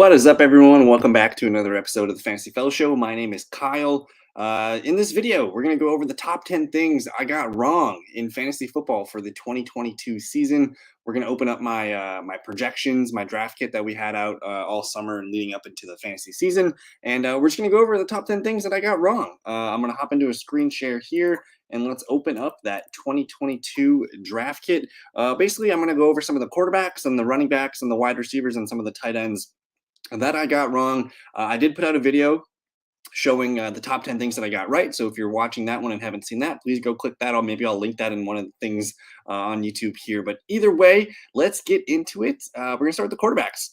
What is up, everyone? Welcome back to another episode of the Fantasy Fellow Show. My name is Kyle. In this video, we're going to go over the top 10 things I got wrong in fantasy football for the 2022 season. We're going to open up my projections, my draft kit that we had out all summer and leading up into the fantasy season. And we're just going to go over the top 10 things that I got wrong. I'm going to hop into a screen share here and let's open up that 2022 draft kit. Basically, I'm going to go over some of the quarterbacks and the running backs and the wide receivers and some of the tight ends that I got wrong. I did put out a video showing the top 10 things that I got right. So if you're watching that one and haven't seen that, please go click that. Maybe I'll link that in one of the things on YouTube here. But either way, let's get into it. We're going to start with the quarterbacks.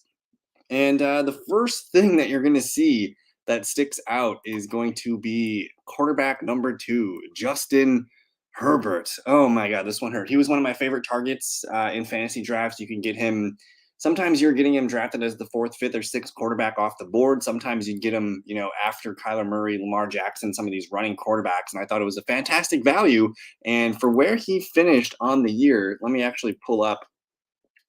And the first thing that you're going to see that sticks out is going to be quarterback number 2, Justin Herbert. Oh my God, this one hurt. He was one of my favorite targets in fantasy drafts. You can get him. Sometimes you're getting him drafted as the 4th, 5th, or 6th quarterback off the board. Sometimes you get him, after Kyler Murray, Lamar Jackson, some of these running quarterbacks. And I thought it was a fantastic value. And for where he finished on the year, let me actually pull up.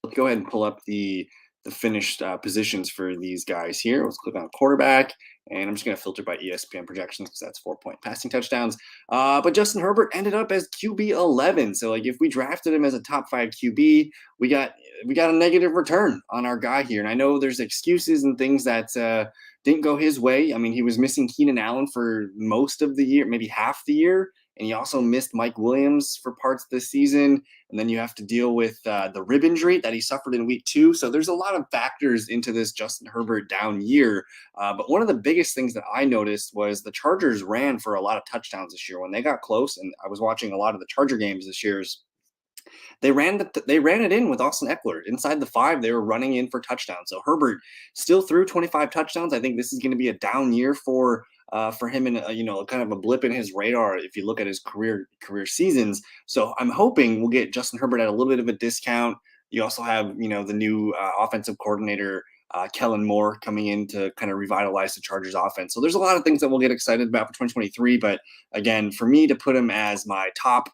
Let's go ahead and pull up the finished positions for these guys here. Let's click on quarterback, and I'm just going to filter by ESPN projections because that's 4-point passing touchdowns. But Justin Herbert ended up as QB 11. So like if we drafted him as a top 5 QB, we got a negative return on our guy here. And I know there's excuses and things that didn't go his way. I mean, he was missing Keenan Allen for most of the year, maybe half the year. And he also missed Mike Williams for parts of the season. And then you have to deal with the rib injury that he suffered in week 2. So there's a lot of factors into this Justin Herbert down year. But one of the biggest things that I noticed was the Chargers ran for a lot of touchdowns this year when they got close. And I was watching a lot of the Charger games this year's. They ran it in with Austin Eckler inside the 5. They were running in for touchdowns. So Herbert still threw 25 touchdowns. I think this is going to be a down year for him, and kind of a blip in his radar if you look at his career seasons. So I'm hoping we'll get Justin Herbert at a little bit of a discount. You also have the new offensive coordinator Kellen Moore coming in to kind of revitalize the Chargers offense. So there's a lot of things that we'll get excited about for 2023. But again, for me to put him as my top,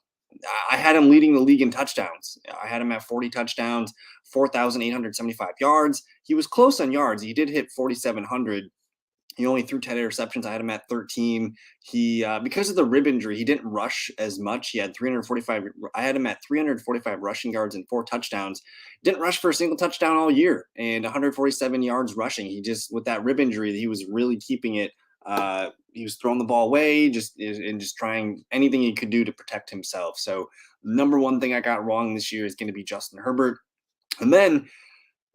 I had him leading the league in touchdowns. I had him at 40 touchdowns, 4,875 yards. He was close on yards. He did hit 4,700. He only threw 10 interceptions. I had him at 13. He, because of the rib injury, he didn't rush as much. He had 345. I had him at 345 rushing yards and 4 touchdowns. Didn't rush for a single touchdown all year, and 147 yards rushing. He just, with that rib injury, he was really keeping it. He was throwing the ball away, just trying anything he could do to protect himself. So, number one thing I got wrong this year is going to be Justin Herbert, and then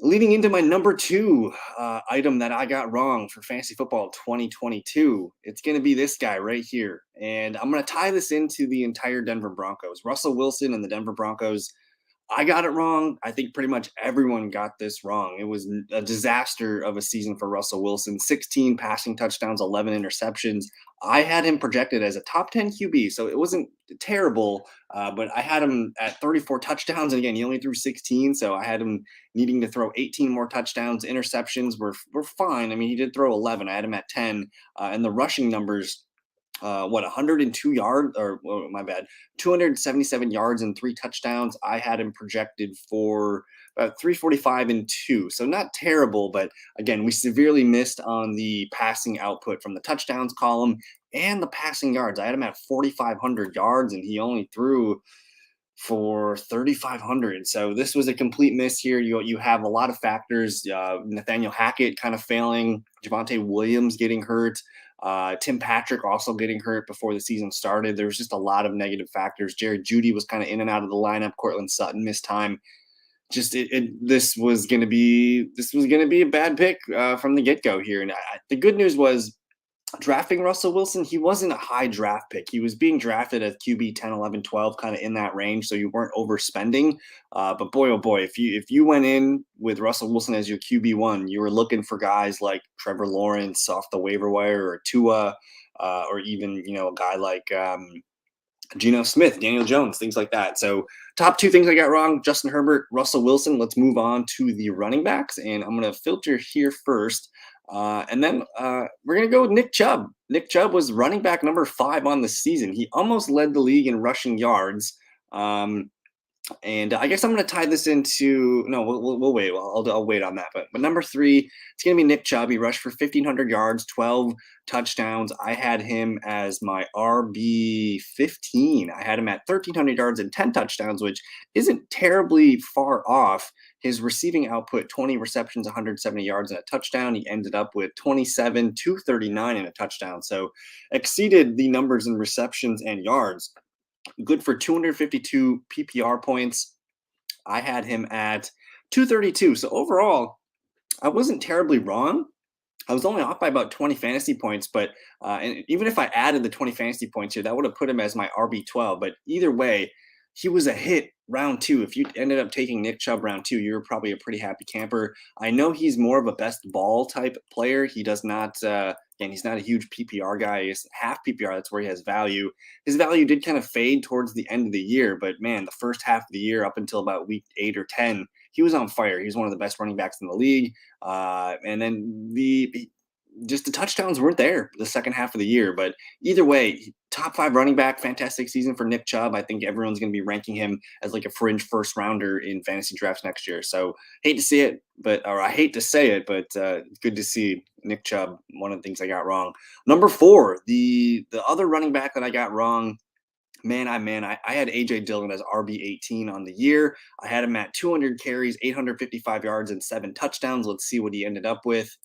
leading into my number 2 item that I got wrong for fantasy football 2022, it's going to be this guy right here. And I'm going to tie this into the entire Denver Broncos. Russell Wilson and the Denver Broncos. I got it wrong. I think pretty much everyone got this wrong. It was a disaster of a season for Russell Wilson. 16 passing touchdowns, 11 interceptions. I had him projected as a top 10 QB, so it wasn't terrible, but I had him at 34 touchdowns. And again, he only threw 16, so I had him needing to throw 18 more touchdowns. Interceptions were fine. I mean, he did throw 11. I had him at 10. And the rushing numbers, 102 yards, or my bad, 277 yards and 3 touchdowns. I had him projected for about 345 and 2. So not terrible, but again, we severely missed on the passing output from the touchdowns column and the passing yards. I had him at 4,500 yards and he only threw for 3,500. So this was a complete miss here. You have a lot of factors. Nathaniel Hackett kind of failing, Javonte Williams getting hurt, Tim Patrick also getting hurt before the season started. There was just a lot of negative factors. Jared Jeudy was kind of in and out of the lineup. Cortland Sutton missed time. This was going to be a bad pick from the get-go here. And the good news was, drafting Russell Wilson, he wasn't a high draft pick. He was being drafted at QB 10, 11, 12, kind of in that range. So you weren't overspending. But boy, oh boy, if you went in with Russell Wilson as your QB1, you were looking for guys like Trevor Lawrence off the waiver wire, or Tua, or even, a guy like Geno Smith, Daniel Jones, things like that. So top 2 things I got wrong: Justin Herbert, Russell Wilson. Let's move on to the running backs. And I'm going to filter here first. And then we're going to go with Nick Chubb. Nick Chubb was running back number 5 on the season. He almost led the league in rushing yards. And I guess I'm going to tie this into no, we'll wait. I'll wait on that. But number three, it's going to be Nick Chubb. He rushed for 1,500 yards, 12 touchdowns. I had him as my RB 15. I had him at 1,300 yards and 10 touchdowns, which isn't terribly far off. His receiving output: 20 receptions, 170 yards, and a touchdown. He ended up with 27, 239, and a touchdown. So exceeded the numbers in receptions and yards. Good for 252 PPR points. I had him at 232. So overall, I wasn't terribly wrong. I was only off by about 20 fantasy points, but and even if I added the 20 fantasy points here, that would have put him as my RB12. But either way, he was a hit round two. If you ended up taking Nick Chubb round two, you were probably a pretty happy camper. I know he's more of a best ball type player. He does not, again, he's not a huge PPR guy. He's half PPR. That's where he has value. His value did kind of fade towards the end of the year, but man, the first half of the year up until about week 8 or 10, he was on fire. He was one of the best running backs in the league. And then just the touchdowns weren't there the second half of the year. But either way, top 5 running back, fantastic season for Nick Chubb. I think everyone's going to be ranking him as like a fringe first rounder in fantasy drafts next year. So hate to see it, or I hate to say it, but good to see Nick Chubb. One of the things I got wrong. Number 4, the other running back that I got wrong. Man, I had AJ Dillon as RB18 on the year. I had him at 200 carries, 855 yards, and 7 touchdowns. Let's see what he ended up with.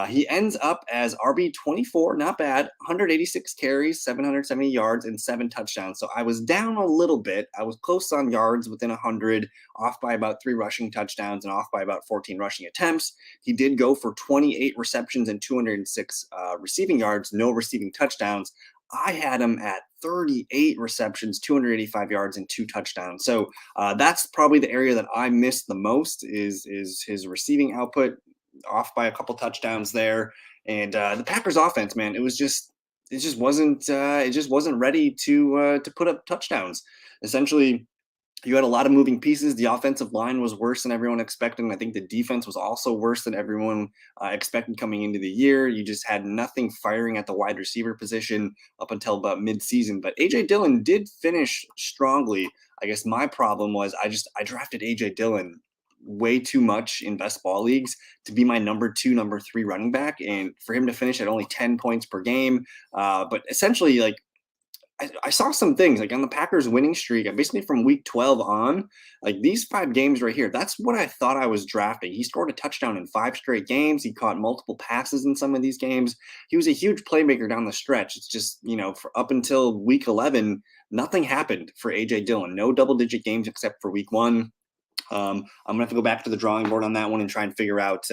He ends up as RB24, not bad, 186 carries, 770 yards, and 7 touchdowns. So I was down a little bit. I was close on yards, within 100, off by about 3 rushing touchdowns, and off by about 14 rushing attempts. He did go for 28 receptions and 206 receiving yards, no receiving touchdowns. I had him at 38 receptions, 285 yards, and 2 touchdowns. So that's probably the area that I missed the most is his receiving output, off by a couple touchdowns there. And the Packers offense, man, it just wasn't ready to put up touchdowns. Essentially, you had a lot of moving pieces. The offensive line was worse than everyone expected. And I think the defense was also worse than everyone expected coming into the year. You just had nothing firing at the wide receiver position up until about midseason. But AJ Dillon did finish strongly. I guess my problem was I drafted AJ Dillon way too much in best ball leagues to be my number 2, number 3 running back, and for him to finish at only 10 points per game. But essentially, like, I saw some things like on the Packers winning streak, basically from week 12 on, like these 5 games right here. That's what I thought I was drafting. He scored a touchdown in 5 straight games. He caught multiple passes in some of these games. He was a huge playmaker down the stretch. It's just, for up until week 11, nothing happened for AJ Dillon. No double-digit games except for week 1. I'm gonna have to go back to the drawing board on that one and try and figure out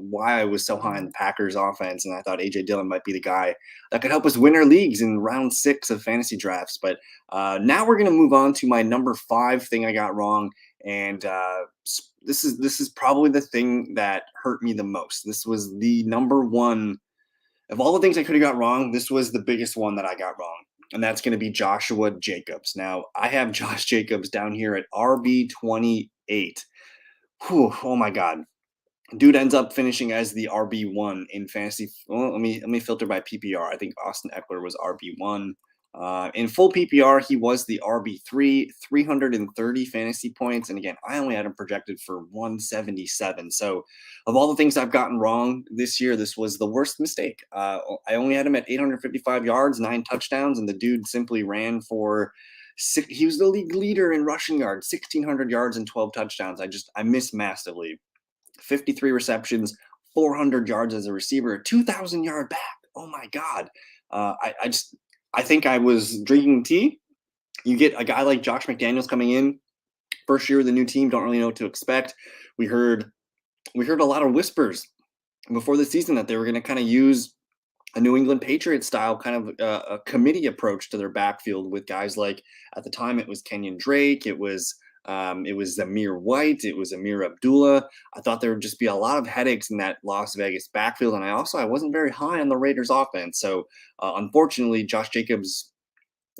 why I was so high in the Packers offense, and I thought AJ Dillon might be the guy that could help us win our leagues in round 6 of fantasy drafts. But now we're gonna move on to my number 5 thing I got wrong, and this is probably the thing that hurt me the most. This was the number 1 of all the things I could have got wrong. This was the biggest one that I got wrong, and that's going to be Joshua Jacobs. Now, I have Josh Jacobs down here at RB28. Whew, oh my God. Dude ends up finishing as the RB1 in fantasy. Well, let me filter by PPR. I think Austin Eckler was RB1. In full PPR, he was the RB3, 330 fantasy points. And again, I only had him projected for 177. So of all the things I've gotten wrong this year, this was the worst mistake. I only had him at 855 yards, 9 touchdowns, and the dude simply ran for he was the league leader in rushing yards, 1,600 yards and 12 touchdowns. I missed massively. 53 receptions, 400 yards as a receiver, a 2,000 yard back. Oh my God. I think I was drinking tea. You get a guy like Josh McDaniels coming in, first year of the new team, don't really know what to expect. We heard a lot of whispers before the season that they were going to kind of use a New England Patriots style kind of a committee approach to their backfield with guys like, at the time it was Kenyon Drake, it was Zamir White, it was Amir Abdullah. I thought there would just be a lot of headaches in that Las Vegas backfield, and I wasn't very high on the Raiders offense. So unfortunately, Josh Jacobs,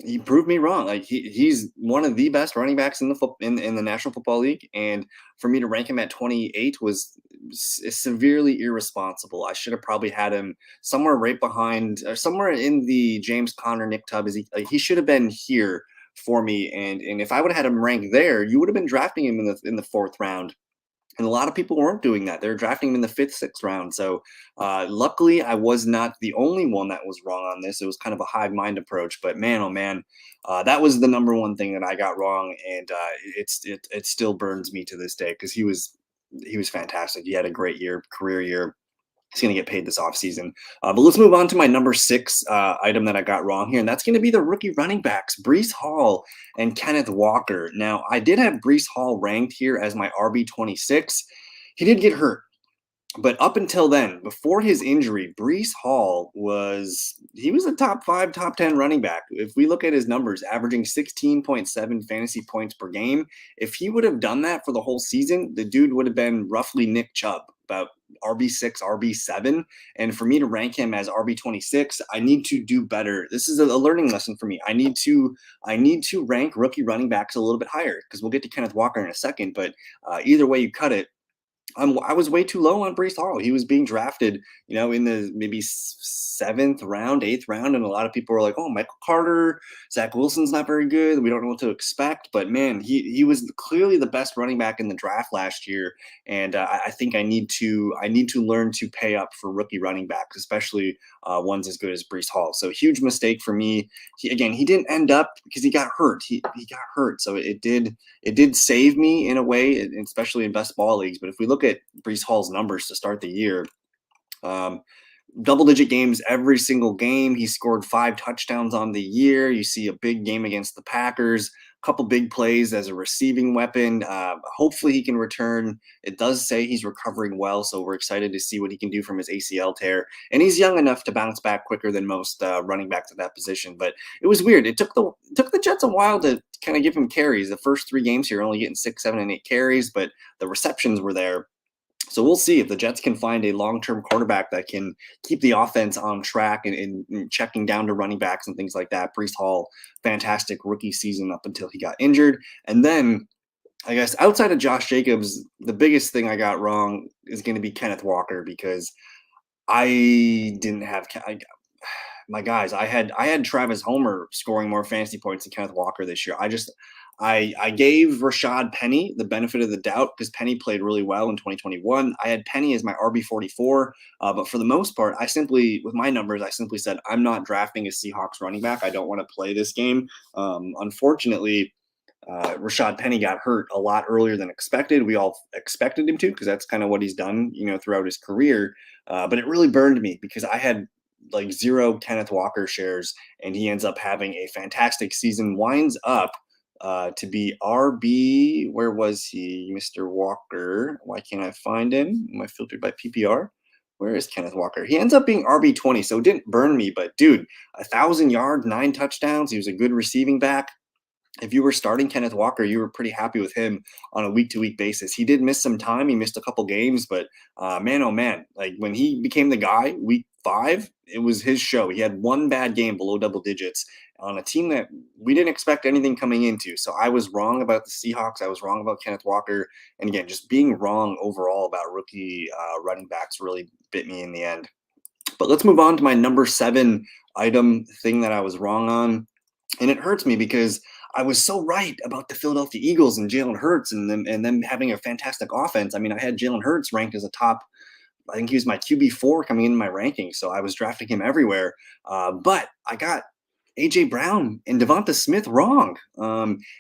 he proved me wrong. Like he's one of the best running backs in the National Football League, and for me to rank him at 28 was severely irresponsible. I should have probably had him somewhere right behind, or somewhere in the James Conner, Nick Chubb. He should have been here for me. And if I would have had him ranked there, you would have been drafting him in the fourth round. And a lot of people weren't doing that. They're drafting him in the fifth, sixth round. So luckily, I was not the only one that was wrong on this. It was kind of a hive mind approach. But man, oh man, that was the number one thing that I got wrong, and it still burns me to this day because he was fantastic. He had a great year, career year. He's going to get paid this offseason. But let's move on to my number six item that I got wrong here, and that's going to be the rookie running backs, Breece Hall and Kenneth Walker. Now, I did have Breece Hall ranked here as my RB26. He did get hurt. But up until then, before his injury, Breece Hall was a top 5, top 10 running back. If we look at his numbers, averaging 16.7 fantasy points per game, if he would have done that for the whole season, the dude would have been roughly Nick Chubb, about RB6, RB7. And for me to rank him as RB26, I need to do better. This is a learning lesson for me. I need to rank rookie running backs a little bit higher, because we'll get to Kenneth Walker in a second. But either way you cut it, I was way too low on Breece Hall. He was being drafted, in the maybe seventh round, eighth round, and a lot of people were like, "Oh, Michael Carter, Zach Wilson's not very good. We don't know what to expect." But man, he was clearly the best running back in the draft last year, and I think I need to learn to pay up for rookie running backs, especially ones as good as Breece Hall. So huge mistake for me. He didn't end up because he got hurt. He got hurt, so it did save me in a way, especially in best ball leagues. But if we look at Breece Hall's numbers to start the year, double-digit games every single game. He scored 5 touchdowns on the year. You see a big game against the Packers, a couple big plays as a receiving weapon. Hopefully he can return. It does say he's recovering well, so we're excited to see what he can do from his ACL tear. And he's young enough to bounce back quicker than most running backs at that position. But it was weird. It took the Jets a while to kind of give him carries. The first 3 games here, only getting 6, 7, and 8 carries, but the receptions were there. So we'll see if the Jets can find a long-term quarterback that can keep the offense on track and checking down to running backs and things like that. Breece Hall, fantastic rookie season up until he got injured. And then I guess outside of Josh Jacobs, the biggest thing I got wrong is going to be Kenneth Walker, because I didn't have my guys. I had Travis Homer scoring more fantasy points than Kenneth Walker this year. I gave Rashad Penny the benefit of the doubt because Penny played really well in 2021. I had Penny as my RB44, but for the most part, with my numbers, I simply said, I'm not drafting a Seahawks running back. I don't want to play this game. Unfortunately, Rashad Penny got hurt a lot earlier than expected. We all expected him to, because that's kind of what he's done, throughout his career. But it really burned me because I had like 0 Kenneth Walker shares, and he ends up having a fantastic season, winds up to be RB. Where was he, Mr. Walker? Why can't I find him? Am I filtered by PPR? Where is Kenneth Walker? He ends up being RB20, so it didn't burn me. But dude, 1,000 yards, 9 touchdowns. He was a good receiving back. If you were starting Kenneth Walker, you were pretty happy with him on a week-to-week basis. He did miss some time. He missed a couple games, but man, oh man, like when he became the guy week 5, it was his show. He had 1 bad game below double digits on a team that we didn't expect anything coming into. So I was wrong about the Seahawks. I was wrong about Kenneth Walker. And again, just being wrong overall about rookie running backs really bit me in the end. But let's move on to my number 7 item thing that I was wrong on. And it hurts me because I was so right about the Philadelphia Eagles and Jalen Hurts and them having a fantastic offense. I mean, I had Jalen Hurts ranked as a top, I think he was my QB4 coming in my rankings, so I was drafting him everywhere. But I got A.J. Brown and Devonta Smith wrong.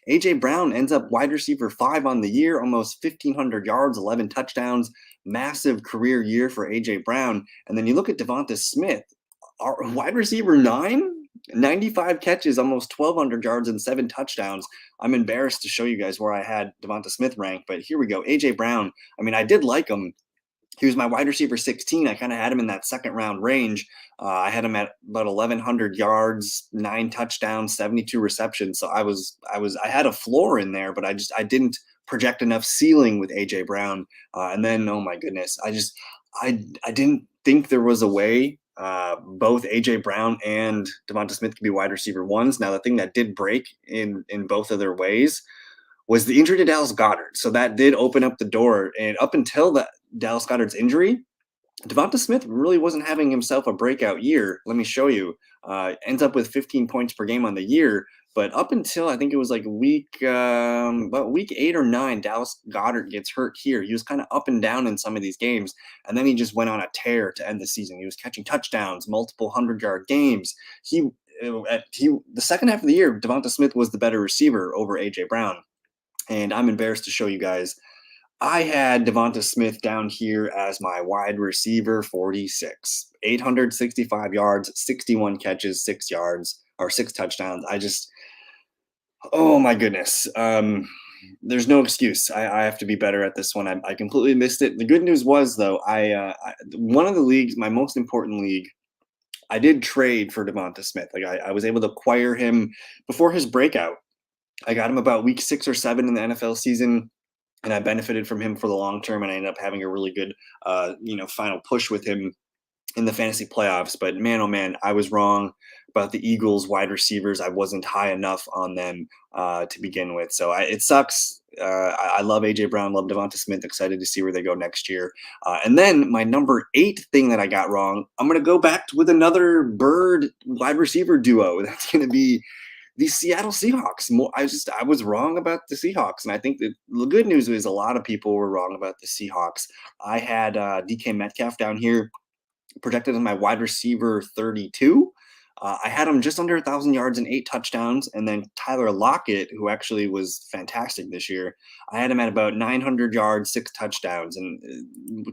A.J. Brown ends up wide receiver 5 on the year, almost 1,500 yards, 11 touchdowns, massive career year for A.J. Brown. And then you look at Devonta Smith, our wide receiver 9, 95 catches, almost 1,200 yards, and 7 touchdowns. I'm embarrassed to show you guys where I had Devonta Smith ranked, but here we go. A.J. Brown, I mean, I did like him. He was my wide receiver 16. I kind of had him in that second round range. I had him at about 1,100 yards, 9 touchdowns, 72 receptions. So I had a floor in there, but I didn't project enough ceiling with A.J. Brown. And then, oh my goodness, I didn't think there was a way both A.J. Brown and Devonta Smith could be wide receiver 1s. Now, the thing that did break in both of their ways was the injury to Dallas Goedert. So that did open up the door. And up until that Dallas Goedert's injury, Devonta Smith really wasn't having himself a breakout year. Let me show you. Ends up with 15 points per game on the year, but up until I think it was like about week 8 or 9, Dallas Goedert gets hurt here. He was kind of up and down in some of these games, and then he just went on a tear to end the season. He was catching touchdowns, multiple 100-yard games. The second half of the year, Devonta Smith was the better receiver over AJ Brown, and I'm embarrassed to show you guys. I had Devonta Smith down here as my wide receiver 46, 865 yards, 61 catches, 6 yards, or 6 touchdowns. Oh my goodness. There's no excuse. I have to be better at this one. I completely missed it. The good news was, though, one of the leagues, my most important league, I did trade for Devonta Smith. Like I was able to acquire him before his breakout. I got him about week 6 or 7 in the NFL season, and I benefited from him for the long term. And I ended up having a really good, final push with him in the fantasy playoffs. But man, oh man, I was wrong about the Eagles wide receivers. I wasn't high enough on them to begin with. So it sucks. I love AJ Brown, love Devonta Smith. Excited to see where they go next year. And then my number 8 thing that I got wrong, I'm going to go back with another bird wide receiver duo. That's going to be the Seattle Seahawks. I was wrong about the Seahawks, and I think that the good news is a lot of people were wrong about the Seahawks. I had DK Metcalf down here projected as my wide receiver 32. I had him just under 1,000 yards and 8 touchdowns, and then Tyler Lockett, who actually was fantastic this year, I had him at about 900 yards, 6 touchdowns, and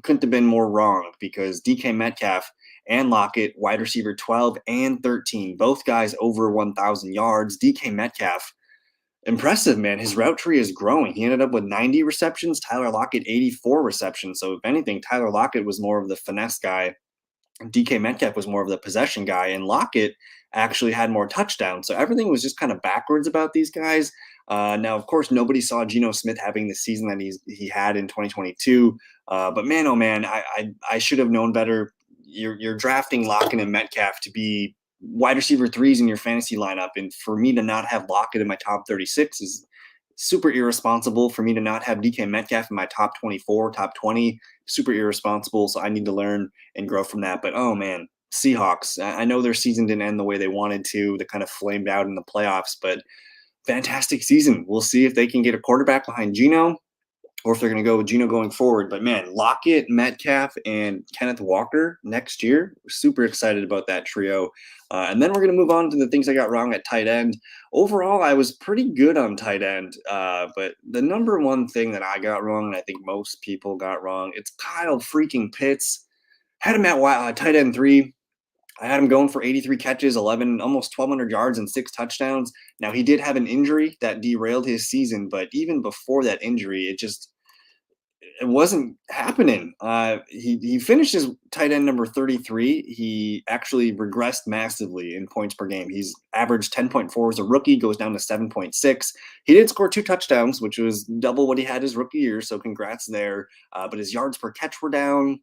couldn't have been more wrong because DK Metcalf and Lockett, wide receiver 12 and 13, both guys over 1,000 yards. DK Metcalf, impressive, man. His route tree is growing. He ended up with 90 receptions, Tyler Lockett 84 receptions. So if anything, Tyler Lockett was more of the finesse guy. DK Metcalf was more of the possession guy, and Lockett actually had more touchdowns. So everything was just kind of backwards about these guys. Now, of course, nobody saw Geno Smith having the season that he had in 2022. But man, oh man, I should have known better. You're drafting Lockett and Metcalf to be wide receiver 3s in your fantasy lineup, and for me to not have Lockett in my top 36 is super irresponsible. For me to not have DK Metcalf in my top 24, top 20, super irresponsible. So I need to learn and grow from that. But oh man, Seahawks, I know their season didn't end the way they wanted to. They kind of flamed out in the playoffs, but fantastic season. We'll see if they can get a quarterback behind Geno, or if they're going to go with Geno going forward. But man, Lockett, Metcalf, and Kenneth Walker next year. We're super excited about that trio. And then we're going to move on to the things I got wrong at tight end. Overall, I was pretty good on tight end. But the number one thing that I got wrong, and I think most people got wrong, it's Kyle freaking Pitts. Had him at tight end 3. I had him going for 83 catches, almost 1,200 yards, and 6 touchdowns. Now, he did have an injury that derailed his season, but even before that injury, it wasn't happening. He finished as tight end number 33. He actually regressed massively in points per game. He's averaged 10.4 as a rookie, goes down to 7.6. He did score 2 touchdowns, which was double what he had his rookie year, so congrats there. But his yards per catch were down.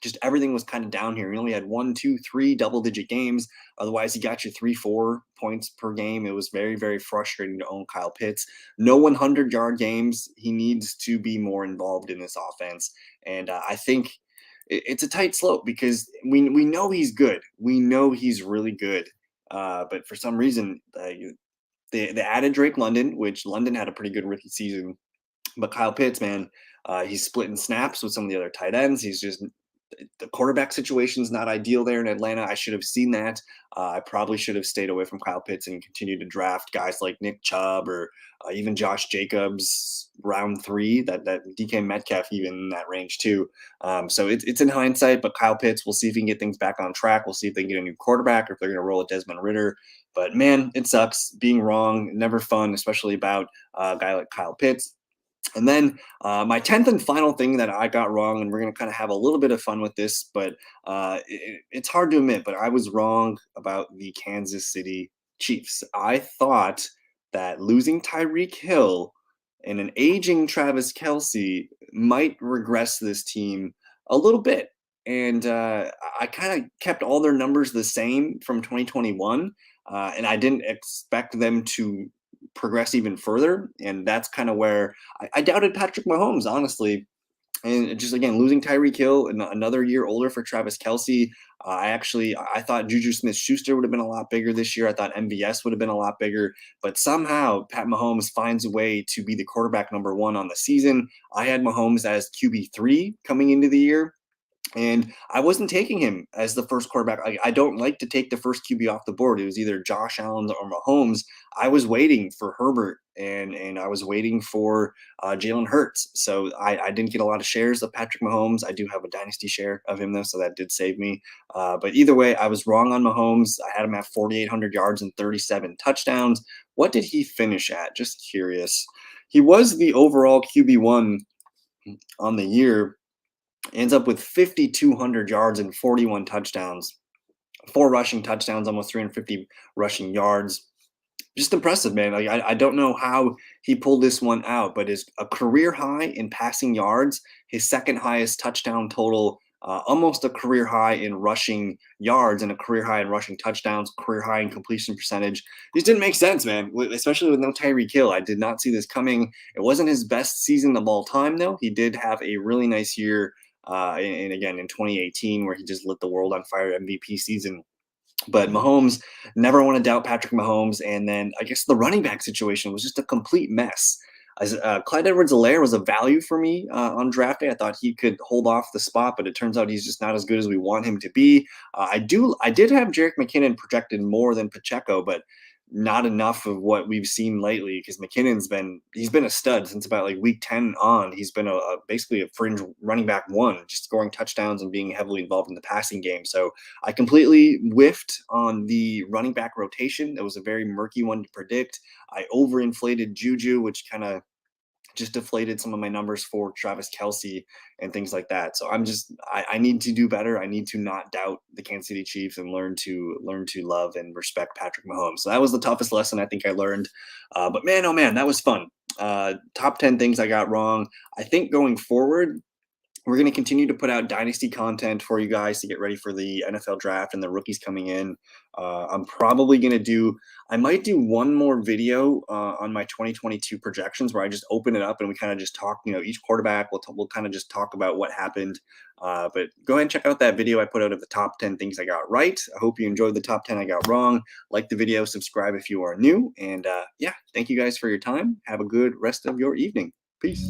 Just everything was kind of down here. He only had 1, 2, 3 double-digit games. Otherwise, he got you 3, 4 points per game. It was very, very frustrating to own Kyle Pitts. No 100-yard games. He needs to be more involved in this offense. And I think it's a tight slope because we know he's good. We know he's really good. But for some reason, they added Drake London, which London had a pretty good rookie season. But Kyle Pitts, man, he's splitting snaps with some of the other tight ends. The quarterback situation is not ideal there in Atlanta. I should have seen that. I probably should have stayed away from Kyle Pitts and continued to draft guys like Nick Chubb or even Josh Jacobs round 3, that DK Metcalf even in that range too. So it's in hindsight, but Kyle Pitts, we'll see if he can get things back on track. We'll see if they can get a new quarterback or if they're going to roll a Desmond Ridder. But man, it sucks being wrong. Never fun, especially about a guy like Kyle Pitts. And then my 10th and final thing that I got wrong, and we're going to kind of have a little bit of fun with this, but it's hard to admit, but I was wrong about the Kansas City Chiefs. I thought that losing Tyreek Hill and an aging Travis Kelce might regress this team a little bit. And I kind of kept all their numbers the same from 2021, and I didn't expect them to progress even further. And that's kind of where I doubted Patrick Mahomes, honestly. And just again, losing Tyreek Hill, and another year older for Travis Kelce. I thought Juju Smith-Schuster would have been a lot bigger this year. I thought MVS would have been a lot bigger, but somehow Pat Mahomes finds a way to be the quarterback number one on the season. I had Mahomes as QB3 coming into the year. And I wasn't taking him as the first quarterback. I don't like to take the first QB off the board. It was either Josh Allen or Mahomes. I was waiting for Herbert, and I was waiting for Jalen Hurts. So I didn't get a lot of shares of Patrick Mahomes. I do have a dynasty share of him though, so that did save me. But either way, I was wrong on Mahomes. I had him at 4,800 yards and 37 touchdowns. What did he finish at? Just curious. He was the overall QB1 on the year, ends up with 5,200 yards and 41 touchdowns, 4 rushing touchdowns, almost 350 rushing yards. Just impressive, man. Like I don't know how he pulled this one out, but is a career high in passing yards, his second highest touchdown total, almost a career high in rushing yards, and a career high in rushing touchdowns, career high in completion percentage. These didn't make sense, man. Especially with no Tyreek Hill. I did not see this coming. It wasn't his best season of all time, though. He did have a really nice year, and again in 2018, where he just lit the world on fire, MVP season. But Mahomes, never want to doubt Patrick Mahomes. And then I guess the running back situation was just a complete mess. Clyde Edwards-Helaire was a value for me on draft day. I thought he could hold off the spot, but it turns out he's just not as good as we want him to be. I did have Jerick McKinnon projected more than Pacheco, but not enough of what we've seen lately, because he's been a stud since about like week 10 on. He's been basically a fringe running back one, just scoring touchdowns and being heavily involved in the passing game. So I completely whiffed on the running back rotation. It was a very murky one to predict. I overinflated Juju, which kind of just deflated some of my numbers for Travis Kelce and things like that. So I need to do better. I need to not doubt the Kansas City Chiefs and learn to love and respect Patrick Mahomes. So that was the toughest lesson I think I learned. But man, oh man, that was fun. Top 10 things I got wrong. I think going forward, we're going to continue to put out dynasty content for you guys to get ready for the NFL draft and the rookies coming in. I'm probably going to I might do one more video on my 2022 projections, where I just open it up and we kind of just talk, each quarterback. We'll kind of just talk about what happened. But go ahead and check out that video I put out of the top 10 things I got right. I hope you enjoyed the top 10 I got wrong. Like the video, subscribe if you are new. And yeah, thank you guys for your time. Have a good rest of your evening. Peace.